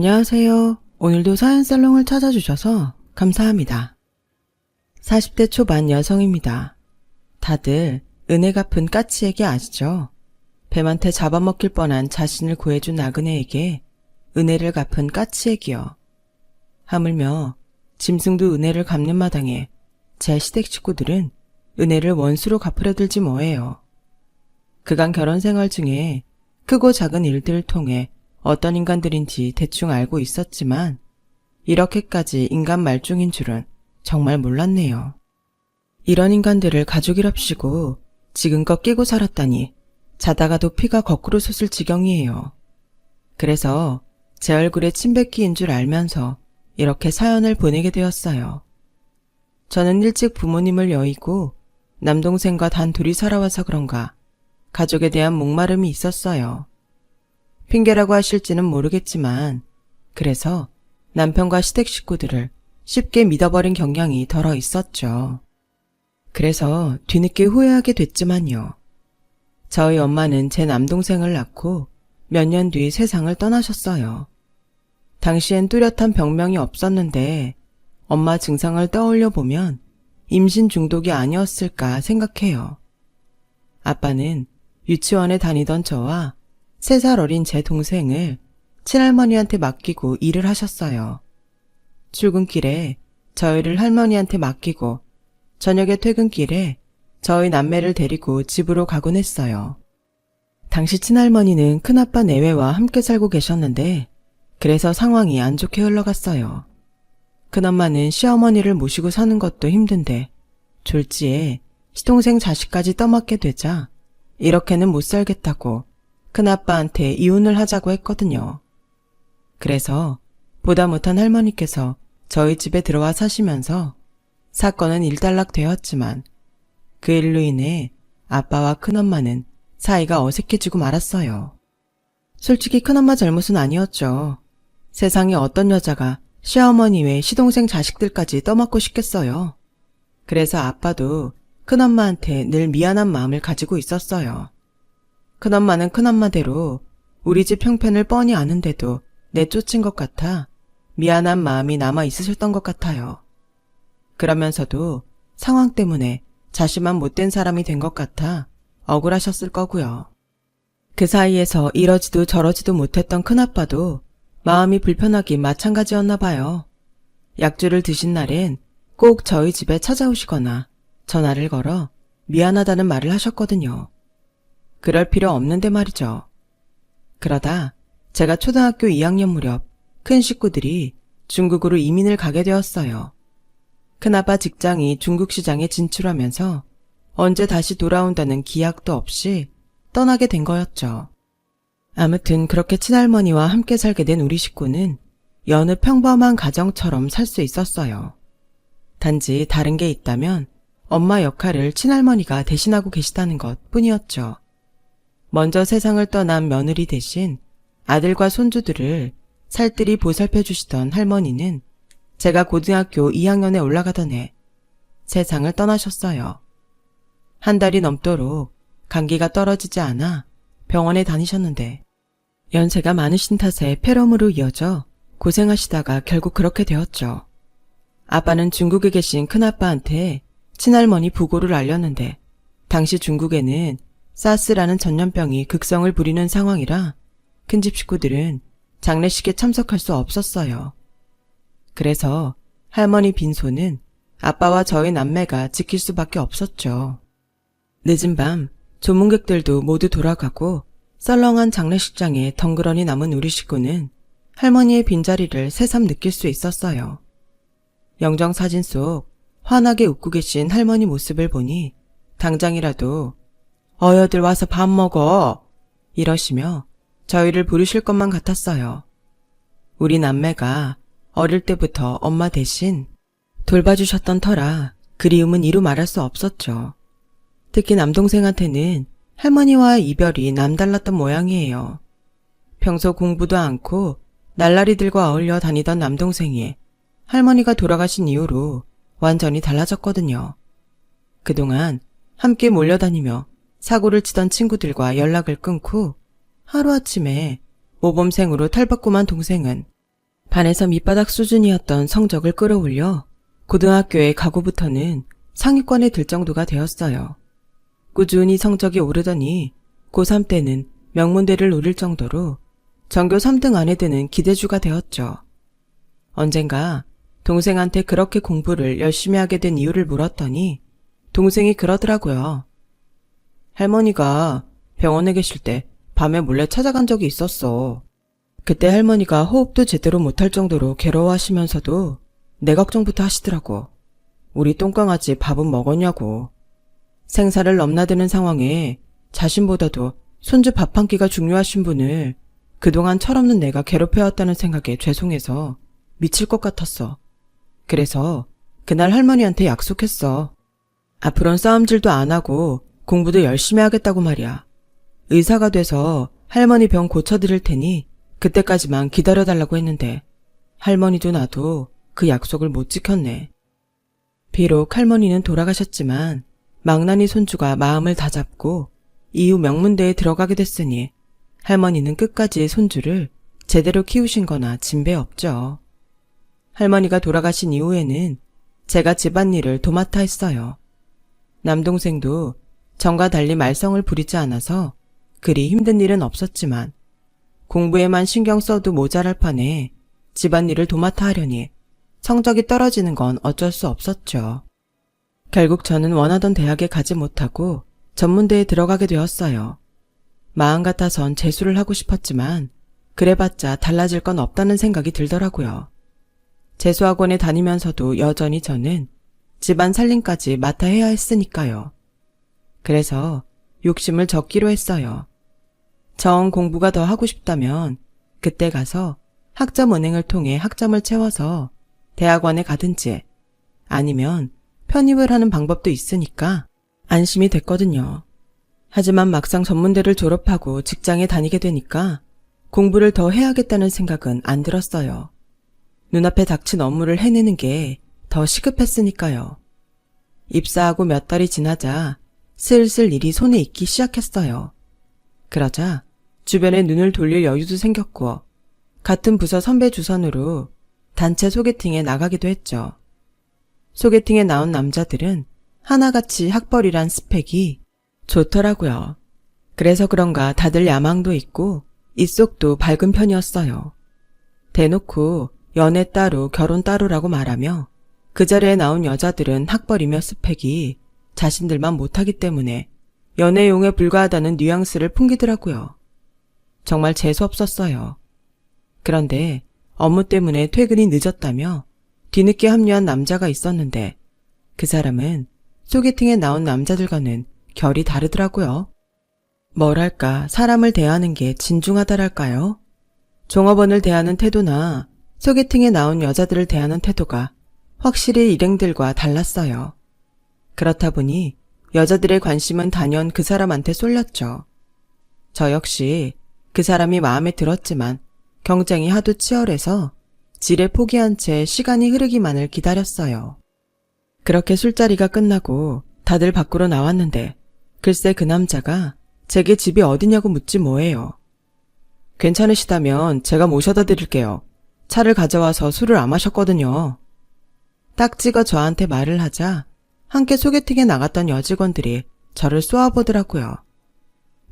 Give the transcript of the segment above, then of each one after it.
안녕하세요. 오늘도 사연살롱을 찾아주셔서 감사합니다. 40대 초반 여성입니다. 다들 은혜 갚은 까치에게 아시죠? 뱀한테 잡아먹힐 뻔한 자신을 구해준 나그네에게 은혜를 갚은 까치에게요. 하물며 짐승도 은혜를 갚는 마당에 제 시댁 식구들은 은혜를 원수로 갚으려 들지 뭐예요. 그간 결혼 생활 중에 크고 작은 일들을 통해 어떤 인간들인지 대충 알고 있었지만 이렇게까지 인간 말종인 줄은 정말 몰랐네요. 이런 인간들을 가족이랍시고 지금껏 끼고 살았다니 자다가도 피가 거꾸로 솟을 지경이에요. 그래서 제 얼굴에 침뱉기인 줄 알면서 이렇게 사연을 보내게 되었어요. 저는 일찍 부모님을 여의고 남동생과 단 둘이 살아와서 그런가 가족에 대한 목마름이 있었어요. 핑계라고 하실지는 모르겠지만 그래서 남편과 시댁 식구들을 쉽게 믿어버린 경향이 덜어 있었죠. 그래서 뒤늦게 후회하게 됐지만요. 저희 엄마는 제 남동생을 낳고 몇 년 뒤 세상을 떠나셨어요. 당시엔 뚜렷한 병명이 없었는데 엄마 증상을 떠올려 보면 임신 중독이 아니었을까 생각해요. 아빠는 유치원에 다니던 저와 3살 어린 제 동생을 친할머니한테 맡기고 일을 하셨어요. 출근길에 저희를 할머니한테 맡기고 저녁에 퇴근길에 저희 남매를 데리고 집으로 가곤 했어요. 당시 친할머니는 큰아빠 내외와 함께 살고 계셨는데 그래서 상황이 안 좋게 흘러갔어요. 큰엄마는 시어머니를 모시고 사는 것도 힘든데 졸지에 시동생 자식까지 떠맡게 되자 이렇게는 못 살겠다고 큰아빠한테 이혼을 하자고 했거든요. 그래서 보다 못한 할머니께서 저희 집에 들어와 사시면서 사건은 일단락 되었지만 그 일로 인해 아빠와 큰엄마는 사이가 어색해지고 말았어요. 솔직히 큰엄마 잘못은 아니었죠. 세상에 어떤 여자가 시어머니 외 시동생 자식들까지 떠맡고 싶겠어요. 그래서 아빠도 큰엄마한테 늘 미안한 마음을 가지고 있었어요. 큰엄마는 큰엄마대로 우리 집 형편을 뻔히 아는데도 내쫓은 것 같아 미안한 마음이 남아 있으셨던 것 같아요. 그러면서도 상황 때문에 자신만 못된 사람이 된 것 같아 억울하셨을 거고요. 그 사이에서 이러지도 저러지도 못했던 큰아빠도 마음이 불편하긴 마찬가지였나 봐요. 약주를 드신 날엔 꼭 저희 집에 찾아오시거나 전화를 걸어 미안하다는 말을 하셨거든요. 그럴 필요 없는데 말이죠. 그러다 제가 초등학교 2학년 무렵 큰 식구들이 중국으로 이민을 가게 되었어요. 큰아빠 직장이 중국 시장에 진출하면서 언제 다시 돌아온다는 기약도 없이 떠나게 된 거였죠. 아무튼 그렇게 친할머니와 함께 살게 된 우리 식구는 여느 평범한 가정처럼 살 수 있었어요. 단지 다른 게 있다면 엄마 역할을 친할머니가 대신하고 계시다는 것 뿐이었죠. 먼저 세상을 떠난 며느리 대신 아들과 손주들을 살뜰히 보살펴 주시던 할머니는 제가 고등학교 2학년에 올라가던 해 세상을 떠나셨어요. 한 달이 넘도록 감기가 떨어지지 않아 병원에 다니셨는데 연세가 많으신 탓에 폐렴으로 이어져 고생하시다가 결국 그렇게 되었죠. 아빠는 중국에 계신 큰아빠한테 친할머니 부고를 알렸는데 당시 중국에는 사스라는 전염병이 극성을 부리는 상황이라 큰집 식구들은 장례식에 참석할 수 없었어요. 그래서 할머니 빈소는 아빠와 저희 남매가 지킬 수밖에 없었죠. 늦은 밤 조문객들도 모두 돌아가고 썰렁한 장례식장에 덩그러니 남은 우리 식구는 할머니의 빈자리를 새삼 느낄 수 있었어요. 영정사진 속 환하게 웃고 계신 할머니 모습을 보니 당장이라도 어여들 와서 밥 먹어 이러시며 저희를 부르실 것만 같았어요. 우리 남매가 어릴 때부터 엄마 대신 돌봐주셨던 터라 그리움은 이루 말할 수 없었죠. 특히 남동생한테는 할머니와의 이별이 남달랐던 모양이에요. 평소 공부도 않고 날라리들과 어울려 다니던 남동생이 할머니가 돌아가신 이후로 완전히 달라졌거든요. 그동안 함께 몰려다니며 사고를 치던 친구들과 연락을 끊고 하루아침에 모범생으로 탈바꿈한 동생은 반에서 밑바닥 수준이었던 성적을 끌어올려 고등학교에 가고부터는 상위권에 들 정도가 되었어요. 꾸준히 성적이 오르더니 고3 때는 명문대를 노릴 정도로 전교 3등 안에 드는 기대주가 되었죠. 언젠가 동생한테 그렇게 공부를 열심히 하게 된 이유를 물었더니 동생이 그러더라고요. 할머니가 병원에 계실 때 밤에 몰래 찾아간 적이 있었어. 그때 할머니가 호흡도 제대로 못할 정도로 괴로워하시면서도 내 걱정부터 하시더라고. 우리 똥강아지 밥은 먹었냐고. 생사를 넘나드는 상황에 자신보다도 손주 밥 한 끼가 중요하신 분을 그동안 철없는 내가 괴롭혀왔다는 생각에 죄송해서 미칠 것 같았어. 그래서 그날 할머니한테 약속했어. 앞으로는 싸움질도 안 하고 공부도 열심히 하겠다고 말이야. 의사가 돼서 할머니 병 고쳐드릴 테니 그때까지만 기다려달라고 했는데 할머니도 나도 그 약속을 못 지켰네. 비록 할머니는 돌아가셨지만 망나니 손주가 마음을 다잡고 이후 명문대에 들어가게 됐으니 할머니는 끝까지 손주를 제대로 키우신 거나 진배 없죠. 할머니가 돌아가신 이후에는 제가 집안일을 도맡아 했어요. 남동생도 전과 달리 말썽을 부리지 않아서 그리 힘든 일은 없었지만 공부에만 신경 써도 모자랄 판에 집안일을 도맡아 하려니 성적이 떨어지는 건 어쩔 수 없었죠. 결국 저는 원하던 대학에 가지 못하고 전문대에 들어가게 되었어요. 마음 같아선 재수를 하고 싶었지만 그래봤자 달라질 건 없다는 생각이 들더라고요. 재수학원에 다니면서도 여전히 저는 집안 살림까지 맡아 해야 했으니까요. 그래서 욕심을 적기로 했어요. 정 공부가 더 하고 싶다면 그때 가서 학점은행을 통해 학점을 채워서 대학원에 가든지 아니면 편입을 하는 방법도 있으니까 안심이 됐거든요. 하지만 막상 전문대를 졸업하고 직장에 다니게 되니까 공부를 더 해야겠다는 생각은 안 들었어요. 눈앞에 닥친 업무를 해내는 게 더 시급했으니까요. 입사하고 몇 달이 지나자 슬슬 일이 손에 익기 시작했어요. 그러자 주변에 눈을 돌릴 여유도 생겼고 같은 부서 선배 주선으로 단체 소개팅에 나가기도 했죠. 소개팅에 나온 남자들은 하나같이 학벌이란 스펙이 좋더라고요. 그래서 그런가 다들 야망도 있고 입속도 밝은 편이었어요. 대놓고 연애 따로 결혼 따로라고 말하며 그 자리에 나온 여자들은 학벌이며 스펙이 자신들만 못하기 때문에 연애용에 불과하다는 뉘앙스를 풍기더라고요. 정말 재수없었어요. 그런데 업무 때문에 퇴근이 늦었다며 뒤늦게 합류한 남자가 있었는데 그 사람은 소개팅에 나온 남자들과는 결이 다르더라고요. 뭐랄까 사람을 대하는 게 진중하다랄까요? 종업원을 대하는 태도나 소개팅에 나온 여자들을 대하는 태도가 확실히 일행들과 달랐어요. 그렇다 보니 여자들의 관심은 단연 그 사람한테 쏠렸죠. 저 역시 그 사람이 마음에 들었지만 경쟁이 하도 치열해서 지레 포기한 채 시간이 흐르기만을 기다렸어요. 그렇게 술자리가 끝나고 다들 밖으로 나왔는데 글쎄 그 남자가 제게 집이 어디냐고 묻지 뭐예요. 괜찮으시다면 제가 모셔다 드릴게요. 차를 가져와서 술을 안 마셨거든요. 딱 찍어 저한테 말을 하자 함께 소개팅에 나갔던 여직원들이 저를 쏘아보더라고요.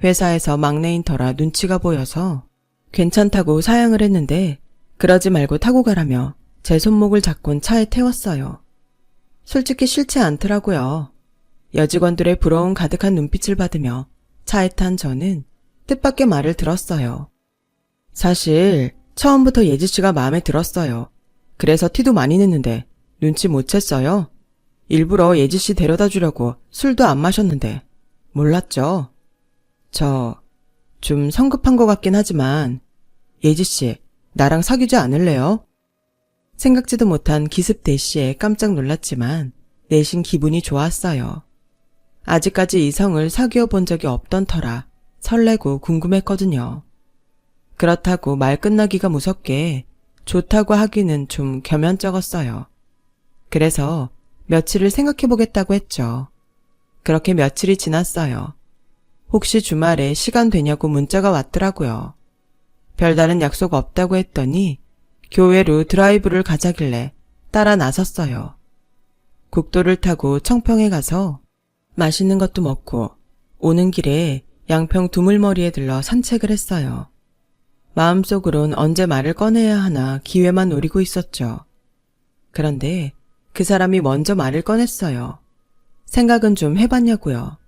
회사에서 막내인 터라 눈치가 보여서 괜찮다고 사양을 했는데 그러지 말고 타고 가라며 제 손목을 잡곤 차에 태웠어요. 솔직히 싫지 않더라고요. 여직원들의 부러움 가득한 눈빛을 받으며 차에 탄 저는 뜻밖의 말을 들었어요. 사실 처음부터 예지씨가 마음에 들었어요. 그래서 티도 많이 냈는데 눈치 못 챘어요. 일부러 예지씨 데려다 주려고 술도 안 마셨는데 몰랐죠. 저 좀 성급한 것 같긴 하지만 예지씨 나랑 사귀지 않을래요? 생각지도 못한 기습 대시에 깜짝 놀랐지만 내심 기분이 좋았어요. 아직까지 이성을 사귀어 본 적이 없던 터라 설레고 궁금했거든요. 그렇다고 말 끝나기가 무섭게 좋다고 하기는 좀 겸연쩍었어요. 그래서 며칠을 생각해보겠다고 했죠. 그렇게 며칠이 지났어요. 혹시 주말에 시간 되냐고 문자가 왔더라고요. 별다른 약속 없다고 했더니 교외로 드라이브를 가자길래 따라 나섰어요. 국도를 타고 청평에 가서 맛있는 것도 먹고 오는 길에 양평 두물머리에 들러 산책을 했어요. 마음속으론 언제 말을 꺼내야 하나 기회만 노리고 있었죠. 그런데 그 사람이 먼저 말을 꺼냈어요. 생각은 좀 해봤냐고요.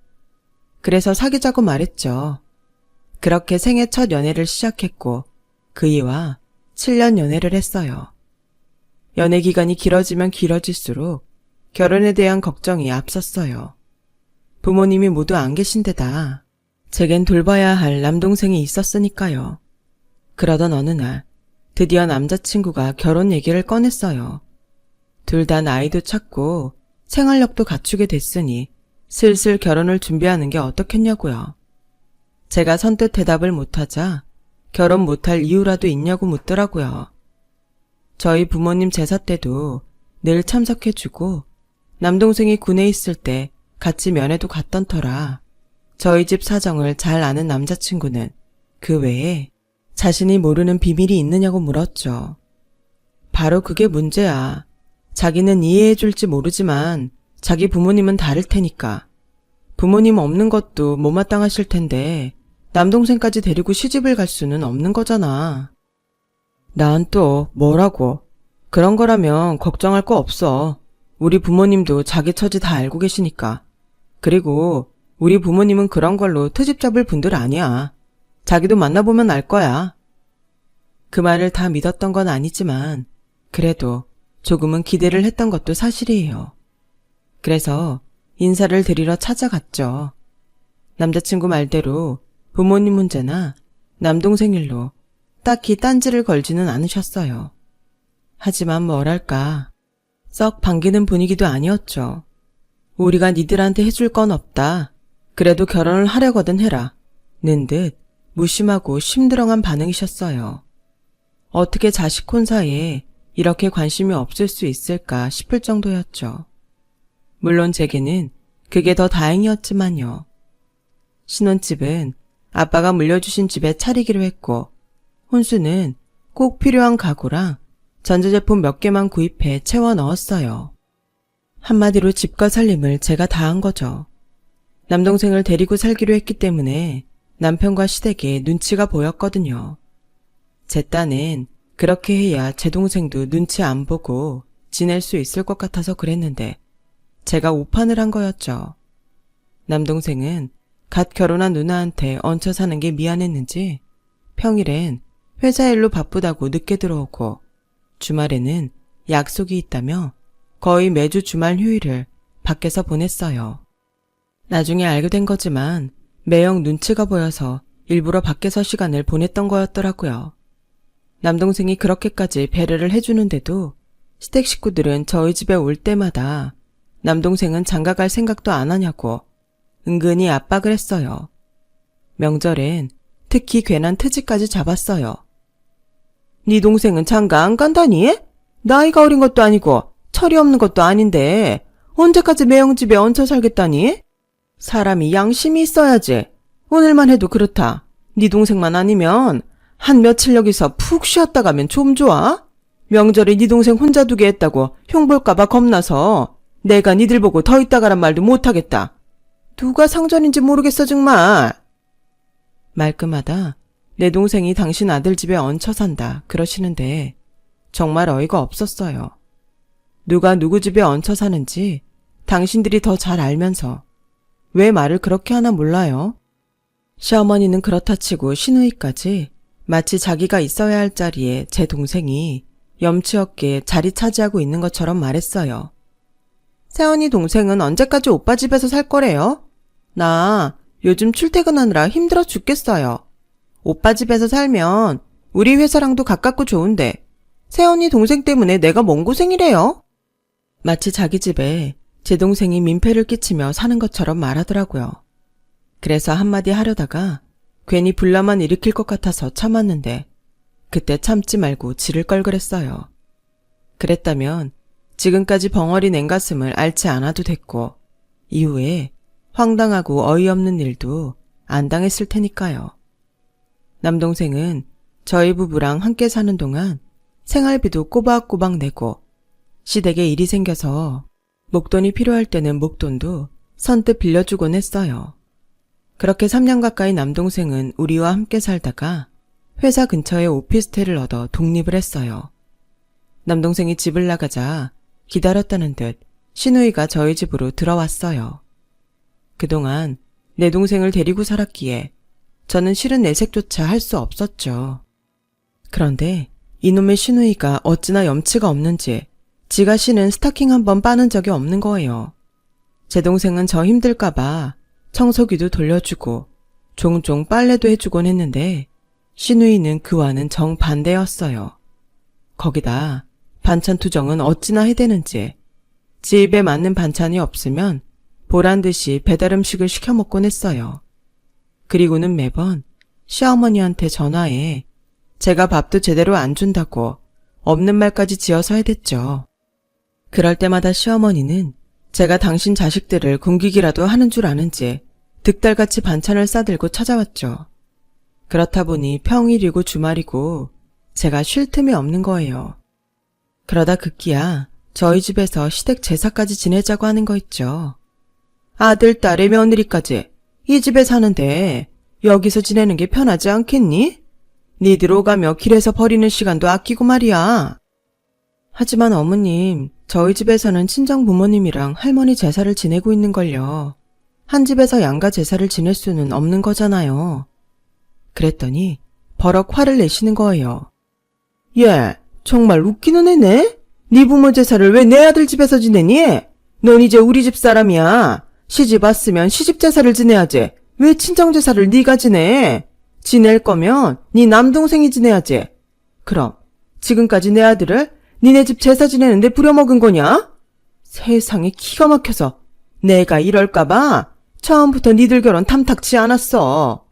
그래서 사귀자고 말했죠. 그렇게 생애 첫 연애를 시작했고 그이와 7년 연애를 했어요. 연애 기간이 길어지면 길어질수록 결혼에 대한 걱정이 앞섰어요. 부모님이 모두 안 계신 데다 제겐 돌봐야 할 남동생이 있었으니까요. 그러던 어느 날 드디어 남자친구가 결혼 얘기를 꺼냈어요. 둘 다 나이도 찼고 생활력도 갖추게 됐으니 슬슬 결혼을 준비하는 게 어떻겠냐고요. 제가 선뜻 대답을 못하자 결혼 못할 이유라도 있냐고 묻더라고요. 저희 부모님 제사 때도 늘 참석해주고 남동생이 군에 있을 때 같이 면회도 갔던 터라 저희 집 사정을 잘 아는 남자친구는 그 외에 자신이 모르는 비밀이 있느냐고 물었죠. 바로 그게 문제야. 자기는 이해해줄지 모르지만 자기 부모님은 다를 테니까. 부모님 없는 것도 못마땅하실 텐데 남동생까지 데리고 시집을 갈 수는 없는 거잖아. 난 또 뭐라고. 그런 거라면 걱정할 거 없어. 우리 부모님도 자기 처지 다 알고 계시니까. 그리고 우리 부모님은 그런 걸로 트집 잡을 분들 아니야. 자기도 만나보면 알 거야. 그 말을 다 믿었던 건 아니지만 그래도 조금은 기대를 했던 것도 사실이에요. 그래서 인사를 드리러 찾아갔죠. 남자친구 말대로 부모님 문제나 남동생 일로 딱히 딴지를 걸지는 않으셨어요. 하지만 뭐랄까 썩 반기는 분위기도 아니었죠. 우리가 니들한테 해줄 건 없다. 그래도 결혼을 하려거든 해라. 는 듯 무심하고 심드렁한 반응이셨어요. 어떻게 자식 혼 사이에 이렇게 관심이 없을 수 있을까 싶을 정도였죠. 물론 제게는 그게 더 다행이었지만요. 신혼집은 아빠가 물려주신 집에 차리기로 했고 혼수는 꼭 필요한 가구랑 전자제품 몇 개만 구입해 채워 넣었어요. 한마디로 집과 살림을 제가 다 한 거죠. 남동생을 데리고 살기로 했기 때문에 남편과 시댁에 눈치가 보였거든요. 제 딴엔 그렇게 해야 제 동생도 눈치 안 보고 지낼 수 있을 것 같아서 그랬는데 제가 오판을 한 거였죠. 남동생은 갓 결혼한 누나한테 얹혀 사는 게 미안했는지 평일엔 회사 일로 바쁘다고 늦게 들어오고 주말에는 약속이 있다며 거의 매주 주말 휴일을 밖에서 보냈어요. 나중에 알게 된 거지만 매형 눈치가 보여서 일부러 밖에서 시간을 보냈던 거였더라고요. 남동생이 그렇게까지 배려를 해주는데도 시댁 식구들은 저희 집에 올 때마다 남동생은 장가갈 생각도 안 하냐고 은근히 압박을 했어요. 명절엔 특히 괜한 트지까지 잡았어요. 네 동생은 장가 안 간다니? 나이가 어린 것도 아니고 철이 없는 것도 아닌데 언제까지 매형 집에 얹혀 살겠다니? 사람이 양심이 있어야지. 오늘만 해도 그렇다. 네 동생만 아니면 한 며칠 여기서 푹 쉬었다 가면 좀 좋아? 명절에 네 동생 혼자 두게 했다고 흉볼까봐 겁나서 내가 니들 보고 더 있다 가란 말도 못하겠다. 누가 상전인지 모르겠어 정말. 말끝마다 내 동생이 당신 아들 집에 얹혀 산다 그러시는데 정말 어이가 없었어요. 누가 누구 집에 얹혀 사는지 당신들이 더 잘 알면서 왜 말을 그렇게 하나 몰라요? 시어머니는 그렇다 치고 시누이까지 마치 자기가 있어야 할 자리에 제 동생이 염치 없게 자리 차지하고 있는 것처럼 말했어요. 세연이 동생은 언제까지 오빠 집에서 살 거래요? 나 요즘 출퇴근하느라 힘들어 죽겠어요. 오빠 집에서 살면 우리 회사랑도 가깝고 좋은데 세연이 동생 때문에 내가 뭔 고생이래요? 마치 자기 집에 제 동생이 민폐를 끼치며 사는 것처럼 말하더라고요. 그래서 한마디 하려다가 괜히 분란만 일으킬 것 같아서 참았는데 그때 참지 말고 지를 걸 그랬어요. 그랬다면 지금까지 벙어리 낸 가슴을 앓지 않아도 됐고 이후에 황당하고 어이없는 일도 안 당했을 테니까요. 남동생은 저희 부부랑 함께 사는 동안 생활비도 꼬박꼬박 내고 시댁에 일이 생겨서 목돈이 필요할 때는 목돈도 선뜻 빌려주곤 했어요. 그렇게 3년 가까이 남동생은 우리와 함께 살다가 회사 근처에 오피스텔을 얻어 독립을 했어요. 남동생이 집을 나가자 기다렸다는 듯 시누이가 저희 집으로 들어왔어요. 그동안 내 동생을 데리고 살았기에 저는 싫은 내색조차 할 수 없었죠. 그런데 이놈의 시누이가 어찌나 염치가 없는지 지가 신은 스타킹 한 번 빠는 적이 없는 거예요. 제 동생은 저 힘들까봐 청소기도 돌려주고 종종 빨래도 해주곤 했는데 시누이는 그와는 정반대였어요. 거기다 반찬 투정은 어찌나 해대는지 집에 맞는 반찬이 없으면 보란듯이 배달음식을 시켜 먹곤 했어요. 그리고는 매번 시어머니한테 전화해 제가 밥도 제대로 안 준다고 없는 말까지 지어서 해댔죠. 그럴 때마다 시어머니는 제가 당신 자식들을 굶기기라도 하는 줄 아는지 득달같이 반찬을 싸들고 찾아왔죠. 그렇다 보니 평일이고 주말이고 제가 쉴 틈이 없는 거예요. 그러다 급기야 저희 집에서 시댁 제사까지 지내자고 하는 거 있죠. 아들, 딸의 며느리까지 이 집에 사는데 여기서 지내는 게 편하지 않겠니? 니들 오가며 길에서 버리는 시간도 아끼고 말이야. 하지만 어머님, 저희 집에서는 친정 부모님이랑 할머니 제사를 지내고 있는걸요. 한 집에서 양가 제사를 지낼 수는 없는 거잖아요. 그랬더니 버럭 화를 내시는 거예요. 얘, 정말 웃기는 애네? 네 부모 제사를 왜 내 아들 집에서 지내니? 넌 이제 우리 집 사람이야. 시집 왔으면 시집 제사를 지내야지. 왜 친정 제사를 네가 지내? 지낼 거면 네 남동생이 지내야지. 그럼 지금까지 내 아들을 니네 집 제사 지내는데 부려먹은 거냐? 세상에 기가 막혀서 내가 이럴까봐 처음부터 니들 결혼 탐탁치 않았어.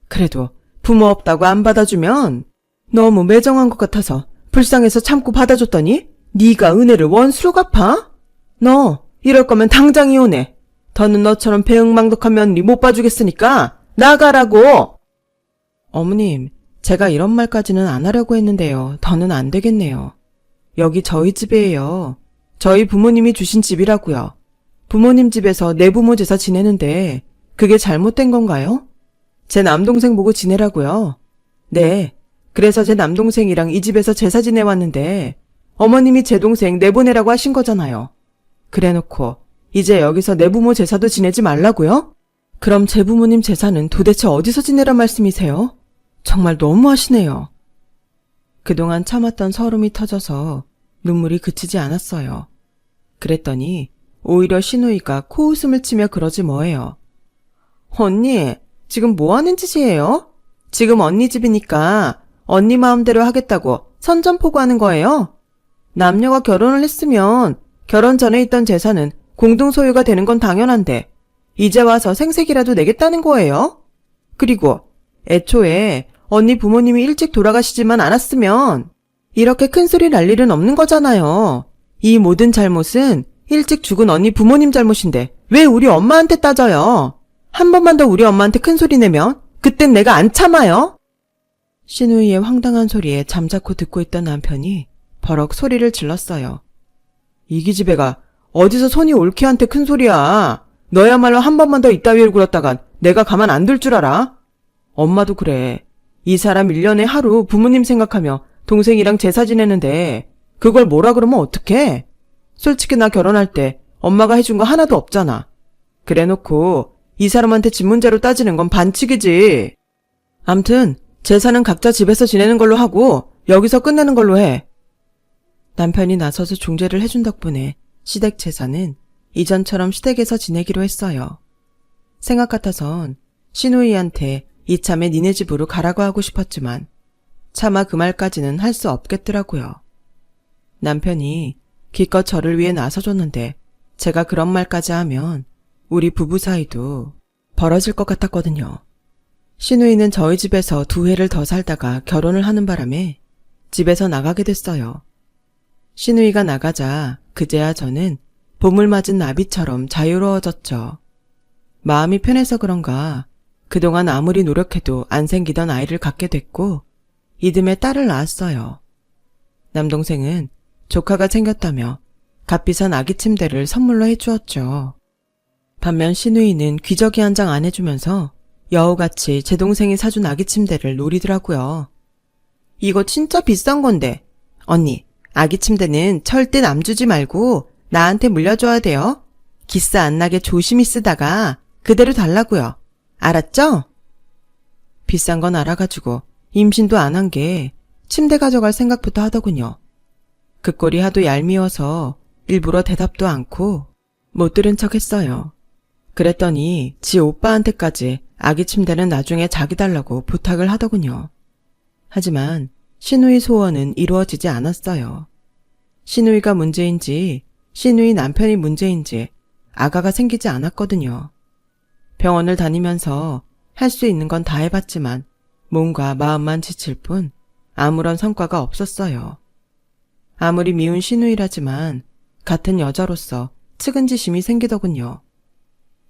그래도 부모 없다고 안 받아주면 너무 매정한 것 같아서 불쌍해서 참고 받아줬더니 네가 은혜를 원수로 갚아? 너 이럴 거면 당장 이혼해. 더는 너처럼 배응망덕한 며느리 못 봐주겠으니까 나가라고. 어머님, 제가 이런 말까지는 안 하려고 했는데요. 더는 안 되겠네요. 여기 저희 집이에요. 저희 부모님이 주신 집이라고요. 부모님 집에서 내 부모 제사 지내는데 그게 잘못된 건가요? 제 남동생 보고 지내라고요. 네, 그래서 제 남동생이랑 이 집에서 제사 지내왔는데 어머님이 제 동생 내보내라고 하신 거잖아요. 그래놓고 이제 여기서 내 부모 제사도 지내지 말라고요? 그럼 제 부모님 제사는 도대체 어디서 지내란 말씀이세요? 정말 너무하시네요. 그동안 참았던 서름이 터져서 눈물이 그치지 않았어요. 그랬더니 오히려 시누이가 코웃음을 치며 그러지 뭐예요. 언니, 지금 뭐 하는 짓이에요? 지금 언니 집이니까 언니 마음대로 하겠다고 선전포고하는 거예요? 남녀가 결혼을 했으면 결혼 전에 있던 재산은 공동 소유가 되는 건 당연한데 이제 와서 생색이라도 내겠다는 거예요? 그리고 애초에 언니 부모님이 일찍 돌아가시지만 않았으면 이렇게 큰 소리 날 일은 없는 거잖아요. 이 모든 잘못은 일찍 죽은 언니 부모님 잘못인데 왜 우리 엄마한테 따져요? 한 번만 더 우리 엄마한테 큰 소리 내면 그땐 내가 안 참아요. 시누이의 황당한 소리에 잠자코 듣고 있던 남편이 버럭 소리를 질렀어요. 이 기집애가 어디서 손이 옳기한테 큰 소리야. 너야말로 한 번만 더 이따위를 굴었다간 내가 가만 안 둘 줄 알아? 엄마도 그래. 이 사람 1년에 하루 부모님 생각하며 동생이랑 제사 지내는데 그걸 뭐라 그러면 어떡해? 솔직히 나 결혼할 때 엄마가 해준 거 하나도 없잖아. 그래놓고 이 사람한테 집 문제로 따지는 건 반칙이지. 암튼 제사는 각자 집에서 지내는 걸로 하고 여기서 끝내는 걸로 해. 남편이 나서서 중재를 해준 덕분에 시댁 제사는 이전처럼 시댁에서 지내기로 했어요. 생각 같아선 시누이한테 이참에 니네 집으로 가라고 하고 싶었지만 차마 그 말까지는 할 수 없겠더라고요. 남편이 기껏 저를 위해 나서줬는데 제가 그런 말까지 하면 우리 부부 사이도 벌어질 것 같았거든요. 시누이는 저희 집에서 2해를 더 살다가 결혼을 하는 바람에 집에서 나가게 됐어요. 시누이가 나가자 그제야 저는 봄을 맞은 나비처럼 자유로워졌죠. 마음이 편해서 그런가 그동안 아무리 노력해도 안 생기던 아이를 갖게 됐고 이듬해 딸을 낳았어요. 남동생은 조카가 생겼다며 값비싼 아기 침대를 선물로 해주었죠. 반면 시누이는 귀저귀 한 장 안 해주면서 여우같이 제 동생이 사준 아기 침대를 노리더라고요. 이거 진짜 비싼 건데. 언니, 아기 침대는 절대 남 주지 말고 나한테 물려줘야 돼요. 기스 안 나게 조심히 쓰다가 그대로 달라고요. 알았죠? 비싼 건 알아가지고 임신도 안 한 게 침대 가져갈 생각부터 하더군요. 그 꼴이 하도 얄미워서 일부러 대답도 않고 못 들은 척 했어요. 그랬더니 지 오빠한테까지 아기 침대는 나중에 자기 달라고 부탁을 하더군요. 하지만 시누이 소원은 이루어지지 않았어요. 시누이가 문제인지 시누이 남편이 문제인지 아가가 생기지 않았거든요. 병원을 다니면서 할 수 있는 건 다 해봤지만 몸과 마음만 지칠 뿐 아무런 성과가 없었어요. 아무리 미운 시누이라지만 같은 여자로서 측은지심이 생기더군요.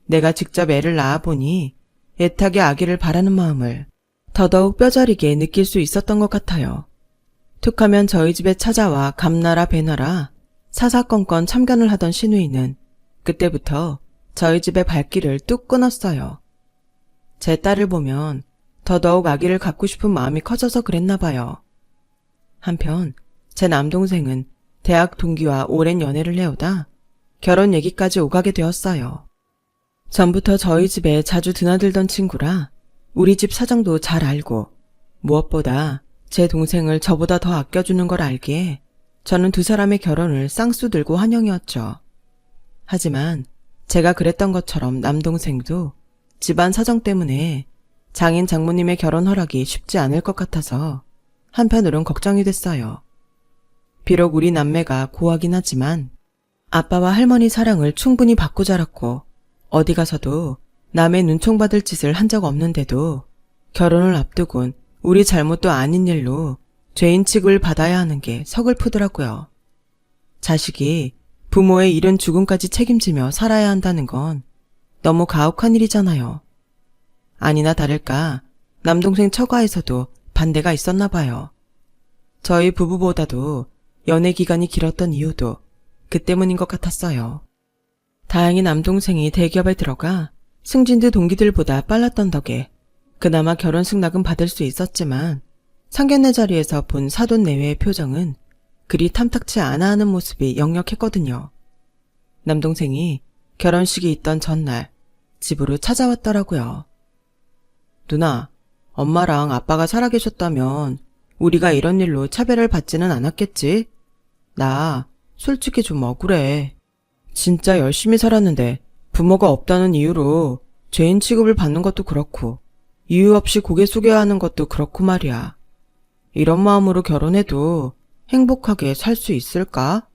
내가 직접 애를 낳아보니 애타게 아기를 바라는 마음을 더더욱 뼈저리게 느낄 수 있었던 것 같아요. 툭하면 저희 집에 찾아와 감나라 배나라 사사건건 참견을 하던 시누이는 그때부터 저희 집의 발길을 뚝 끊었어요. 제 딸을 보면 더더욱 아기를 갖고 싶은 마음이 커져서 그랬나 봐요. 한편 제 남동생은 대학 동기와 오랜 연애를 해오다 결혼 얘기까지 오가게 되었어요. 전부터 저희 집에 자주 드나들던 친구라 우리 집 사정도 잘 알고 무엇보다 제 동생을 저보다 더 아껴주는 걸 알기에 저는 두 사람의 결혼을 쌍수들고 환영이었죠. 하지만 제가 그랬던 것처럼 남동생도 집안 사정 때문에 장인 장모님의 결혼 허락이 쉽지 않을 것 같아서 한편으론 걱정이 됐어요. 비록 우리 남매가 고하긴 하지만 아빠와 할머니 사랑을 충분히 받고 자랐고 어디 가서도 남의 눈총받을 짓을 한 적 없는데도 결혼을 앞두곤 우리 잘못도 아닌 일로 죄인 취급을 받아야 하는 게 서글프더라고요. 자식이 부모의 이른 죽음까지 책임지며 살아야 한다는 건 너무 가혹한 일이잖아요. 아니나 다를까 남동생 처가에서도 반대가 있었나 봐요. 저희 부부보다도 연애 기간이 길었던 이유도 그 때문인 것 같았어요. 다행히 남동생이 대기업에 들어가 승진도 동기들보다 빨랐던 덕에 그나마 결혼 승낙은 받을 수 있었지만 상견례 자리에서 본 사돈 내외의 표정은 그리 탐탁치 않아 하는 모습이 역력했거든요. 남동생이 결혼식이 있던 전날 집으로 찾아왔더라고요. 누나, 엄마랑 아빠가 살아계셨다면 우리가 이런 일로 차별을 받지는 않았겠지? 나 솔직히 좀 억울해. 진짜 열심히 살았는데 부모가 없다는 이유로 죄인 취급을 받는 것도 그렇고 이유 없이 고개 숙여야 하는 것도 그렇고 말이야. 이런 마음으로 결혼해도 행복하게 살 수 있을까?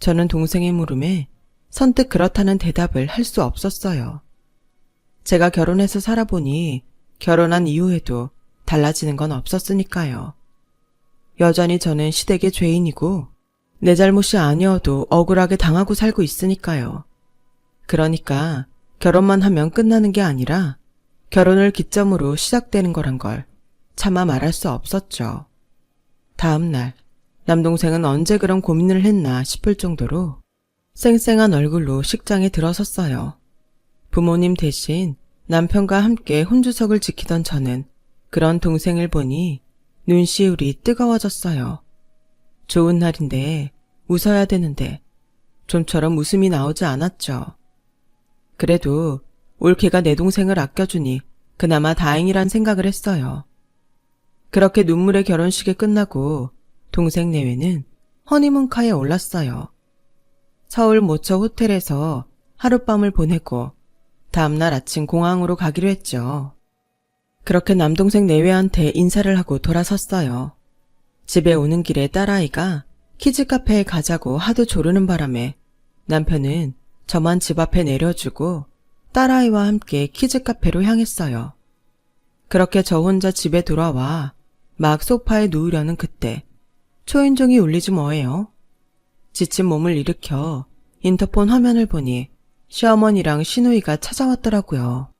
저는 동생의 물음에 선뜻 그렇다는 대답을 할 수 없었어요. 제가 결혼해서 살아보니 결혼한 이후에도 달라지는 건 없었으니까요. 여전히 저는 시댁의 죄인이고 내 잘못이 아니어도 억울하게 당하고 살고 있으니까요. 그러니까 결혼만 하면 끝나는 게 아니라 결혼을 기점으로 시작되는 거란 걸 차마 말할 수 없었죠. 다음 날 남동생은 언제 그런 고민을 했나 싶을 정도로 쌩쌩한 얼굴로 식장에 들어섰어요. 부모님 대신 남편과 함께 혼주석을 지키던 저는 그런 동생을 보니 눈시울이 뜨거워졌어요. 좋은 날인데 웃어야 되는데 좀처럼 웃음이 나오지 않았죠. 그래도 올케가 내 동생을 아껴주니 그나마 다행이란 생각을 했어요. 그렇게 눈물의 결혼식이 끝나고 동생 내외는 허니문카에 올랐어요. 서울 모처 호텔에서 하룻밤을 보내고 다음날 아침 공항으로 가기로 했죠. 그렇게 남동생 내외한테 인사를 하고 돌아섰어요. 집에 오는 길에 딸아이가 키즈카페에 가자고 하도 조르는 바람에 남편은 저만 집 앞에 내려주고 딸아이와 함께 키즈카페로 향했어요. 그렇게 저 혼자 집에 돌아와 막 소파에 누우려는 그때 초인종이 울리지 뭐예요. 지친 몸을 일으켜 인터폰 화면을 보니 시어머니랑 시누이가 찾아왔더라고요.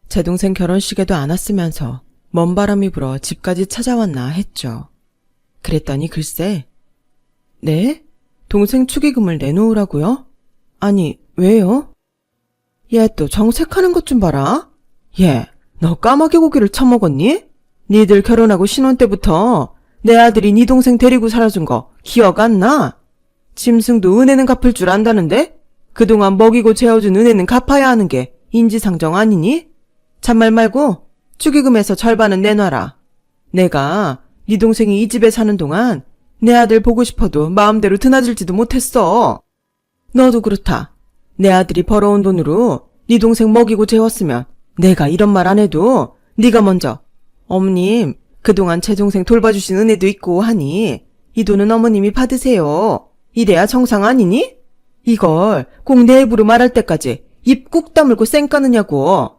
제 동생 결혼식에도 안 왔으면서 먼 바람이 불어 집까지 찾아왔나 했죠. 그랬더니 글쎄. 네? 동생 축의금을 내놓으라고요? 아니, 왜요? 얘 또 정색하는 것 좀 봐라. 얘, 너 까마귀 고기를 처먹었니? 니들 결혼하고 신혼 때부터 내 아들이 네 동생 데리고 살아준 거 기억 안 나? 짐승도 은혜는 갚을 줄 안다는데? 그동안 먹이고 재워준 은혜는 갚아야 하는 게 인지상정 아니니? 잔말 말고 축의금에서 절반은 내놔라. 내가 네 동생이 이 집에 사는 동안 내 아들 보고 싶어도 마음대로 드나들지도 못했어. 너도 그렇다. 내 아들이 벌어온 돈으로 네 동생 먹이고 재웠으면 내가 이런 말 안 해도 네가 먼저 어머님 그동안 제 동생 돌봐주신 은혜도 있고 하니 이 돈은 어머님이 받으세요. 이래야 정상 아니니? 이걸 꼭 내 입으로 말할 때까지 입 꾹 다물고 쌩 까느냐고.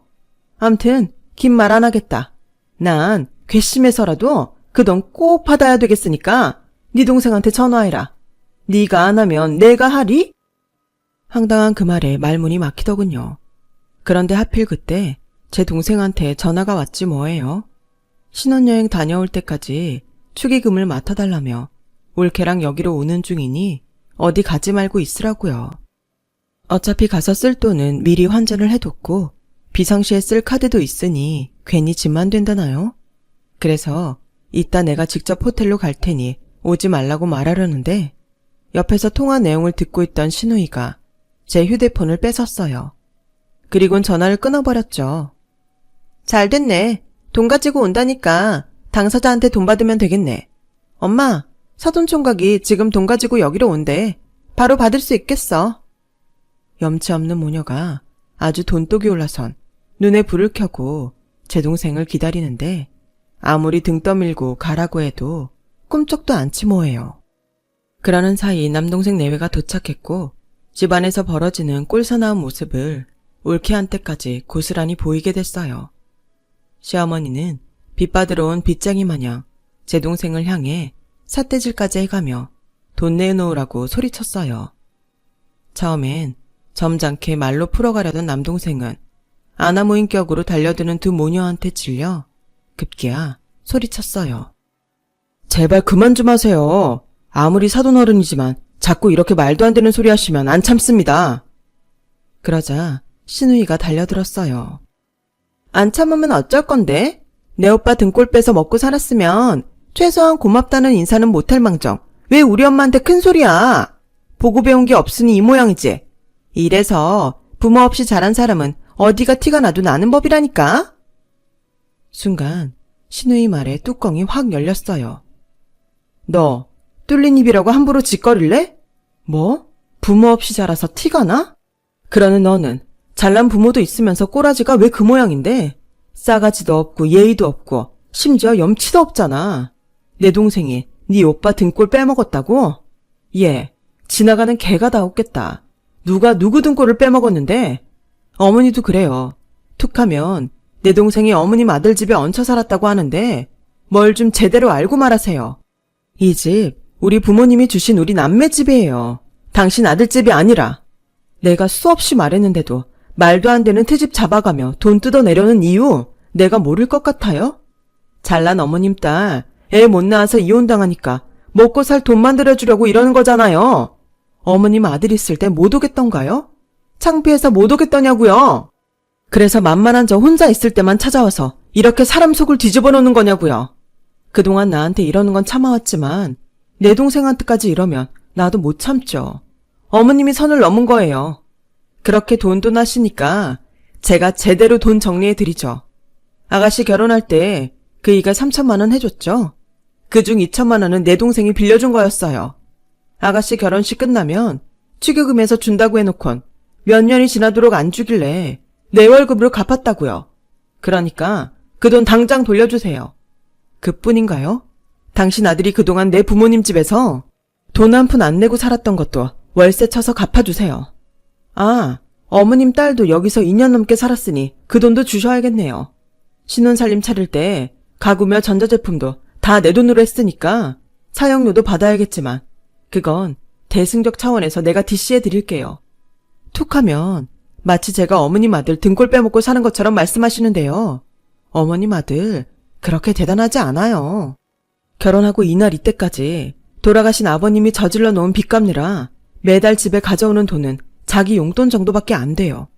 암튼 긴 말 안 하겠다. 난 괘씸해서라도 그 돈 꼭 받아야 되겠으니까 네 동생한테 전화해라. 네가 안 하면 내가 하리? 황당한 그 말에 말문이 막히더군요. 그런데 하필 그때 제 동생한테 전화가 왔지 뭐예요. 신혼여행 다녀올 때까지 축의금을 맡아달라며 올케랑 여기로 오는 중이니 어디 가지 말고 있으라고요. 어차피 가서 쓸 돈은 미리 환전을 해뒀고 비상시에 쓸 카드도 있으니 괜히 짐만 된다나요? 그래서 이따 내가 직접 호텔로 갈 테니 오지 말라고 말하려는데 옆에서 통화 내용을 듣고 있던 신우이가 제 휴대폰을 뺏었어요. 그리곤 전화를 끊어버렸죠. 잘 됐네. 돈 가지고 온다니까 당사자한테 돈 받으면 되겠네. 엄마, 사돈총각이 지금 돈 가지고 여기로 온대. 바로 받을 수 있겠어. 염치 없는 모녀가 아주 돈독이 올라선 눈에 불을 켜고 제 동생을 기다리는데 아무리 등 떠밀고 가라고 해도 꿈쩍도 않지 뭐예요. 그러는 사이 남동생 내외가 도착했고 집안에서 벌어지는 꼴사나운 모습을 올케한 때까지 고스란히 보이게 됐어요. 시어머니는 빚받으러 온 빚쟁이 마냥 제 동생을 향해 삿대질까지 해가며 돈 내놓으라고 소리쳤어요. 처음엔 점잖게 말로 풀어가려던 남동생은 아나무인격으로 달려드는 두 모녀한테 질려 급기야 소리쳤어요. 제발 그만 좀 하세요. 아무리 사돈어른이지만 자꾸 이렇게 말도 안 되는 소리 하시면 안 참습니다. 그러자 신우이가 달려들었어요. 안 참으면 어쩔 건데? 내 오빠 등골 빼서 먹고 살았으면 최소한 고맙다는 인사는 못할 망정 왜 우리 엄마한테 큰 소리야? 보고 배운 게 없으니 이 모양이지. 이래서 부모 없이 자란 사람은 어디가 티가 나도 나는 법이라니까? 순간 신우이 말에 뚜껑이 확 열렸어요. 너 뚫린 입이라고 함부로 짓거릴래? 뭐? 부모 없이 자라서 티가 나? 그러는 너는 잘난 부모도 있으면서 꼬라지가 왜 그 모양인데? 싸가지도 없고 예의도 없고 심지어 염치도 없잖아. 내 동생이 네 오빠 등골 빼먹었다고? 얘 지나가는 개가 다 웃겠다. 누가 누구 등골을 빼먹었는데? 어머니도 그래요. 툭하면 내 동생이 어머님 아들 집에 얹혀 살았다고 하는데 뭘 좀 제대로 알고 말하세요. 이 집 우리 부모님이 주신 우리 남매 집이에요. 당신 아들 집이 아니라. 내가 수없이 말했는데도 말도 안 되는 트집 잡아가며 돈 뜯어내려는 이유 내가 모를 것 같아요? 잘난 어머님 딸 애 못 낳아서 이혼당하니까 먹고 살 돈 만들어주려고 이러는 거잖아요. 어머님 아들 있을 때 못 오겠던가요? 창피해서 못 오겠더냐고요. 그래서 만만한 저 혼자 있을 때만 찾아와서 이렇게 사람 속을 뒤집어 놓는 거냐고요. 그동안 나한테 이러는 건 참아왔지만 내 동생한테까지 이러면 나도 못 참죠. 어머님이 선을 넘은 거예요. 그렇게 돈돈 하시니까 제가 제대로 돈 정리해드리죠. 아가씨 결혼할 때 그이가 3천만 원 해줬죠. 그중 2천만 원은 내 동생이 빌려준 거였어요. 아가씨 결혼식 끝나면 축의금에서 준다고 해놓곤 몇 년이 지나도록 안 주길래 내 월급으로 갚았다고요. 그러니까 그 돈 당장 돌려주세요. 그뿐인가요? 당신 아들이 그동안 내 부모님 집에서 돈 한 푼 안 내고 살았던 것도 월세 쳐서 갚아주세요. 아, 어머님 딸도 여기서 2년 넘게 살았으니 그 돈도 주셔야겠네요. 신혼살림 차릴 때 가구며 전자제품도 다 내 돈으로 했으니까 사용료도 받아야겠지만 그건 대승적 차원에서 내가 DC해 드릴게요. 툭하면 마치 제가 어머님 아들 등골 빼먹고 사는 것처럼 말씀하시는데요. 어머님 아들 그렇게 대단하지 않아요. 결혼하고 이날 이때까지 돌아가신 아버님이 저질러 놓은 빚 갚느라 매달 집에 가져오는 돈은 자기 용돈 정도밖에 안 돼요.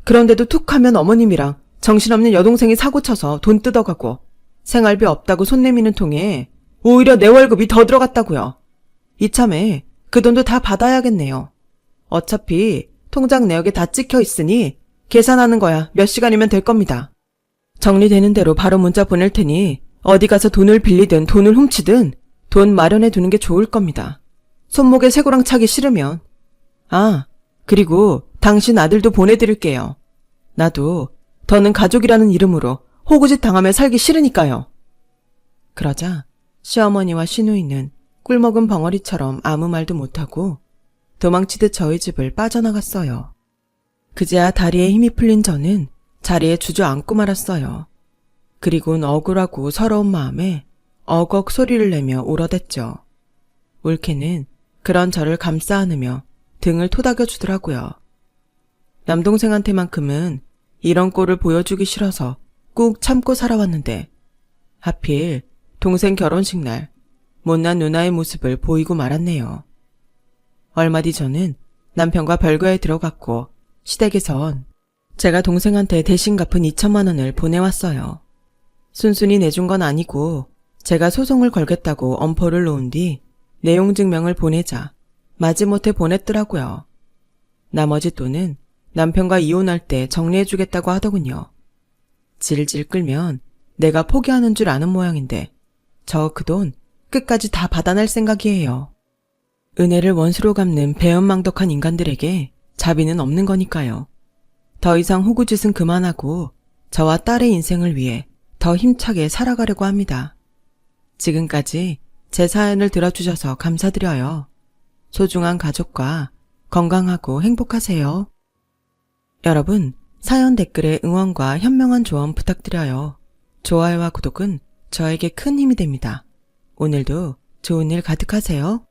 그런데도 툭 하면 어머님이랑 정신없는 여동생이 사고쳐서 돈 뜯어가고 생활비 없다고 손 내미는 통에 오히려 내 월급이 더 들어갔다고요. 이참에 그 돈도 다 받아야겠네요. 어차피 통장 내역에 다 찍혀 있으니 계산하는 거야 몇 시간이면 될 겁니다. 정리되는 대로 바로 문자 보낼 테니 어디 가서 돈을 빌리든 돈을 훔치든 돈 마련해 두는 게 좋을 겁니다. 손목에 쇠고랑 차기 싫으면. 아, 그리고 당신 아들도 보내드릴게요. 나도 더는 가족이라는 이름으로 호구짓 당하며 살기 싫으니까요. 그러자 시어머니와 시누이는 꿀먹은 벙어리처럼 아무 말도 못하고 도망치듯 저희 집을 빠져나갔어요. 그제야 다리에 힘이 풀린 저는 자리에 주저앉고 말았어요. 그리곤 억울하고 서러운 마음에 어걱 소리를 내며 울어댔죠. 올케는 그런 저를 감싸 안으며 등을 토닥여 주더라고요. 남동생한테만큼은 이런 꼴을 보여주기 싫어서 꾹 참고 살아왔는데 하필 동생 결혼식 날 못난 누나의 모습을 보이고 말았네요. 얼마 뒤 저는 남편과 별거에 들어갔고 시댁에선 제가 동생한테 대신 갚은 2천만 원을 보내왔어요. 순순히 내준 건 아니고 제가 소송을 걸겠다고 엄포를 놓은 뒤 내용 증명을 보내자 마지못해 보냈더라고요. 나머지 돈은 남편과 이혼할 때 정리해주겠다고 하더군요. 질질 끌면 내가 포기하는 줄 아는 모양인데 저 그 돈 끝까지 다 받아낼 생각이에요. 은혜를 원수로 갚는 배은망덕한 인간들에게 자비는 없는 거니까요. 더 이상 호구짓은 그만하고 저와 딸의 인생을 위해 더 힘차게 살아가려고 합니다. 지금까지 제 사연을 들어주셔서 감사드려요. 소중한 가족과 건강하고 행복하세요. 여러분, 사연 댓글에 응원과 현명한 조언 부탁드려요. 좋아요와 구독은 저에게 큰 힘이 됩니다. 오늘도 좋은 일 가득하세요.